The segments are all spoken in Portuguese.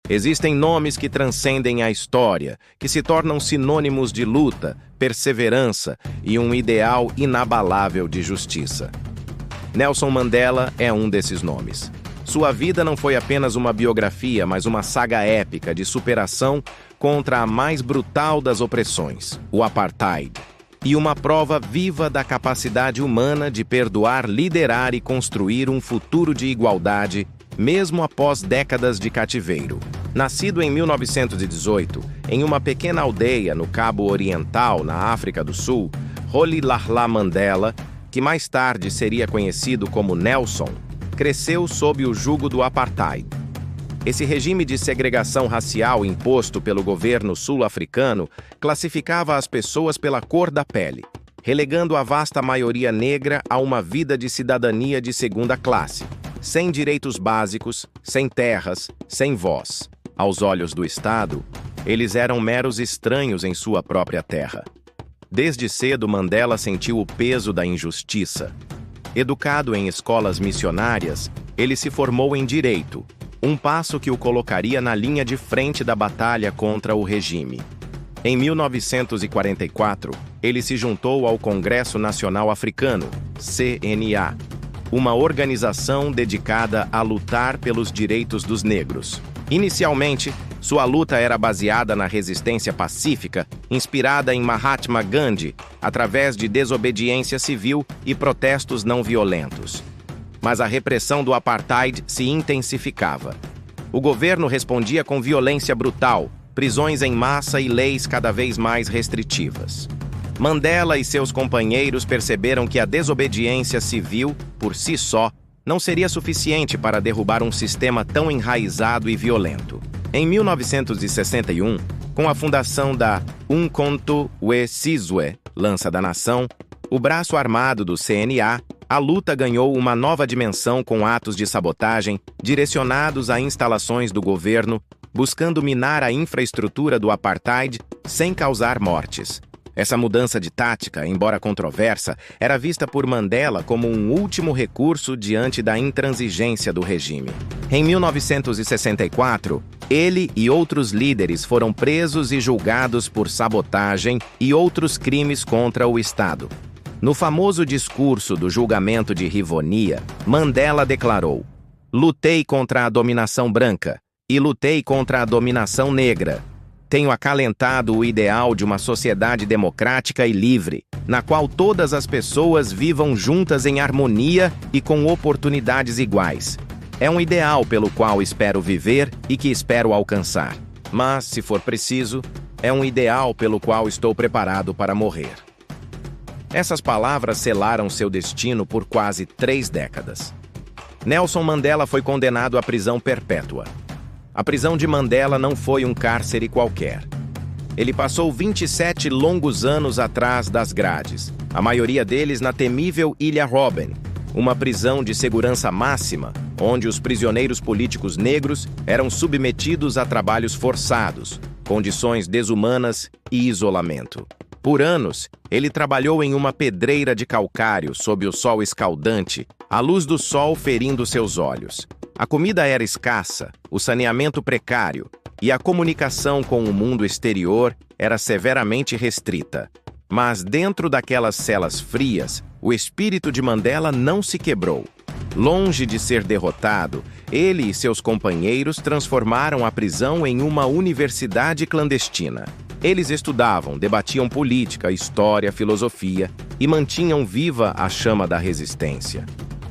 Existem nomes que transcendem a história, que se tornam sinônimos de luta, perseverança e um ideal inabalável de justiça. Nelson Mandela é um desses nomes. Sua vida não foi apenas uma biografia, mas uma saga épica de superação contra a mais brutal das opressões, o apartheid, e uma prova viva da capacidade humana de perdoar, liderar e construir um futuro de igualdade, mesmo após décadas de cativeiro. Nascido em 1918, em uma pequena aldeia no Cabo Oriental, na África do Sul, Rolihlahla Mandela, que mais tarde seria conhecido como Nelson, cresceu sob o jugo do apartheid. Esse regime de segregação racial imposto pelo governo sul-africano classificava as pessoas pela cor da pele, relegando a vasta maioria negra a uma vida de cidadania de segunda classe, sem direitos básicos, sem terras, sem voz. Aos olhos do Estado, eles eram meros estranhos em sua própria terra. Desde cedo, Mandela sentiu o peso da injustiça. Educado em escolas missionárias, ele se formou em direito, um passo que o colocaria na linha de frente da batalha contra o regime. Em 1944, ele se juntou ao Congresso Nacional Africano, CNA, uma organização dedicada a lutar pelos direitos dos negros. Inicialmente, sua luta era baseada na resistência pacífica, inspirada em Mahatma Gandhi, através de desobediência civil e protestos não violentos. Mas a repressão do apartheid se intensificava. O governo respondia com violência brutal, prisões em massa e leis cada vez mais restritivas. Mandela e seus companheiros perceberam que a desobediência civil, por si só, não seria suficiente para derrubar um sistema tão enraizado e violento. Em 1961, com a fundação da Umkhonto we Sizwe, Lança da Nação, o braço armado do CNA, a luta ganhou uma nova dimensão com atos de sabotagem direcionados a instalações do governo, buscando minar a infraestrutura do apartheid sem causar mortes. Essa mudança de tática, embora controversa, era vista por Mandela como um último recurso diante da intransigência do regime. Em 1964, ele e outros líderes foram presos e julgados por sabotagem e outros crimes contra o Estado. No famoso discurso do julgamento de Rivonia, Mandela declarou: "Lutei contra a dominação branca e lutei contra a dominação negra. Tenho acalentado o ideal de uma sociedade democrática e livre, na qual todas as pessoas vivam juntas em harmonia e com oportunidades iguais. É um ideal pelo qual espero viver e que espero alcançar. Mas, se for preciso, é um ideal pelo qual estou preparado para morrer." Essas palavras selaram seu destino por quase 3 décadas. Nelson Mandela foi condenado à prisão perpétua. A prisão de Mandela não foi um cárcere qualquer. Ele passou 27 longos anos atrás das grades, a maioria deles na temível Ilha Robben, uma prisão de segurança máxima, onde os prisioneiros políticos negros eram submetidos a trabalhos forçados, condições desumanas e isolamento. Por anos, ele trabalhou em uma pedreira de calcário sob o sol escaldante, a luz do sol ferindo seus olhos. A comida era escassa, o saneamento precário e a comunicação com o mundo exterior era severamente restrita. Mas dentro daquelas celas frias, o espírito de Mandela não se quebrou. Longe de ser derrotado, ele e seus companheiros transformaram a prisão em uma universidade clandestina. Eles estudavam, debatiam política, história, filosofia e mantinham viva a chama da resistência.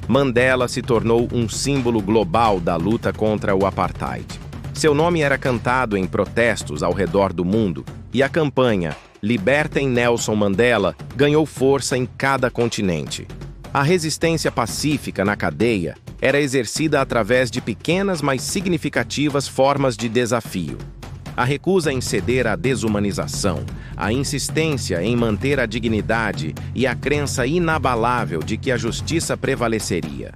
Mandela se tornou um símbolo global da luta contra o apartheid. Seu nome era cantado em protestos ao redor do mundo e a campanha "Libertem Nelson Mandela" ganhou força em cada continente. A resistência pacífica na cadeia era exercida através de pequenas, mas significativas formas de desafio. A recusa em ceder à desumanização, a insistência em manter a dignidade e a crença inabalável de que a justiça prevaleceria.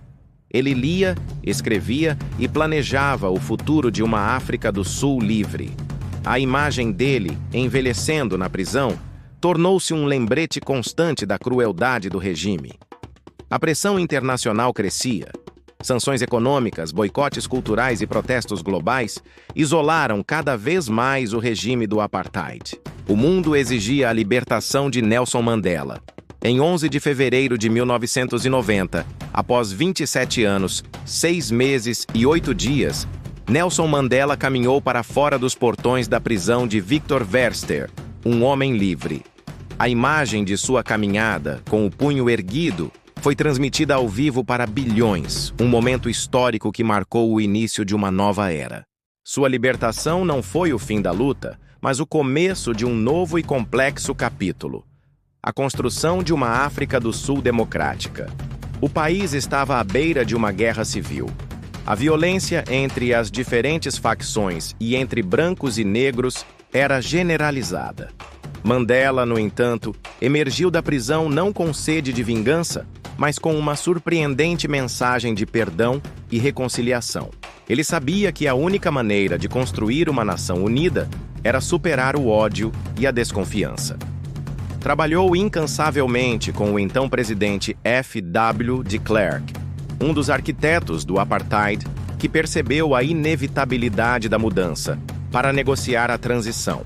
Ele lia, escrevia e planejava o futuro de uma África do Sul livre. A imagem dele, envelhecendo na prisão, tornou-se um lembrete constante da crueldade do regime. A pressão internacional crescia. Sanções econômicas, boicotes culturais e protestos globais isolaram cada vez mais o regime do apartheid. O mundo exigia a libertação de Nelson Mandela. Em 11 de fevereiro de 1990, após 27 anos, 6 meses e 8 dias, Nelson Mandela caminhou para fora dos portões da prisão de Victor Verster, um homem livre. A imagem de sua caminhada, com o punho erguido, foi transmitida ao vivo para bilhões, um momento histórico que marcou o início de uma nova era. Sua libertação não foi o fim da luta, mas o começo de um novo e complexo capítulo: a construção de uma África do Sul democrática. O país estava à beira de uma guerra civil. A violência entre as diferentes facções e entre brancos e negros era generalizada. Mandela, no entanto, emergiu da prisão não com sede de vingança, mas com uma surpreendente mensagem de perdão e reconciliação. Ele sabia que a única maneira de construir uma nação unida era superar o ódio e a desconfiança. Trabalhou incansavelmente com o então presidente F.W. de Klerk, um dos arquitetos do apartheid, que percebeu a inevitabilidade da mudança, para negociar a transição.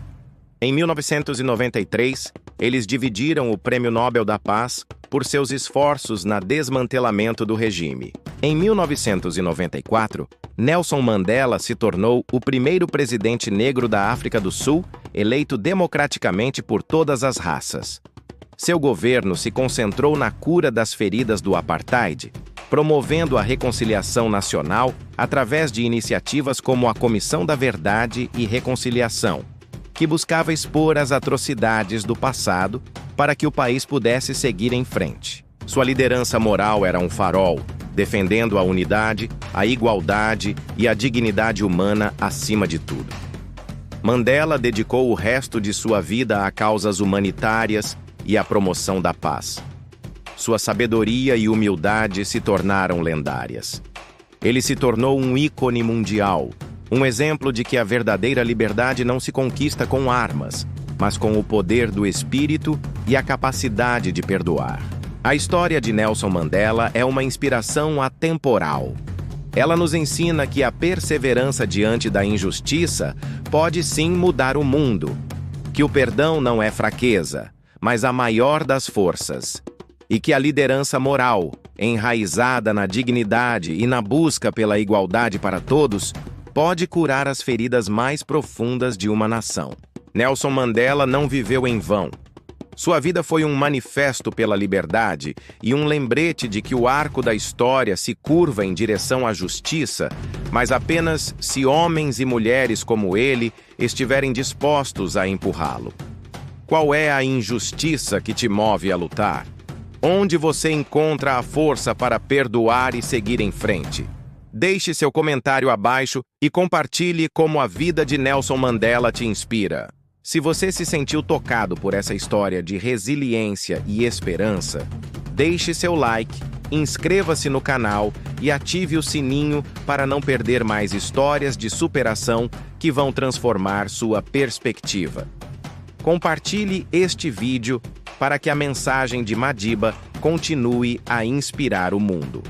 Em 1993, eles dividiram o Prêmio Nobel da Paz por seus esforços no desmantelamento do regime. Em 1994, Nelson Mandela se tornou o primeiro presidente negro da África do Sul eleito democraticamente por todas as raças. Seu governo se concentrou na cura das feridas do apartheid, promovendo a reconciliação nacional através de iniciativas como a Comissão da Verdade e Reconciliação, que buscava expor as atrocidades do passado para que o país pudesse seguir em frente. Sua liderança moral era um farol, defendendo a unidade, a igualdade e a dignidade humana acima de tudo. Mandela dedicou o resto de sua vida a causas humanitárias e à promoção da paz. Sua sabedoria e humildade se tornaram lendárias. Ele se tornou um ícone mundial, um exemplo de que a verdadeira liberdade não se conquista com armas, mas com o poder do espírito e a capacidade de perdoar. A história de Nelson Mandela é uma inspiração atemporal. Ela nos ensina que a perseverança diante da injustiça pode sim mudar o mundo, que o perdão não é fraqueza, mas a maior das forças, e que a liderança moral, enraizada na dignidade e na busca pela igualdade para todos, pode curar as feridas mais profundas de uma nação. Nelson Mandela não viveu em vão. Sua vida foi um manifesto pela liberdade e um lembrete de que o arco da história se curva em direção à justiça, mas apenas se homens e mulheres como ele estiverem dispostos a empurrá-lo. Qual é a injustiça que te move a lutar? Onde você encontra a força para perdoar e seguir em frente? Deixe seu comentário abaixo e compartilhe como a vida de Nelson Mandela te inspira. Se você se sentiu tocado por essa história de resiliência e esperança, deixe seu like, inscreva-se no canal e ative o sininho para não perder mais histórias de superação que vão transformar sua perspectiva. Compartilhe este vídeo para que a mensagem de Madiba continue a inspirar o mundo.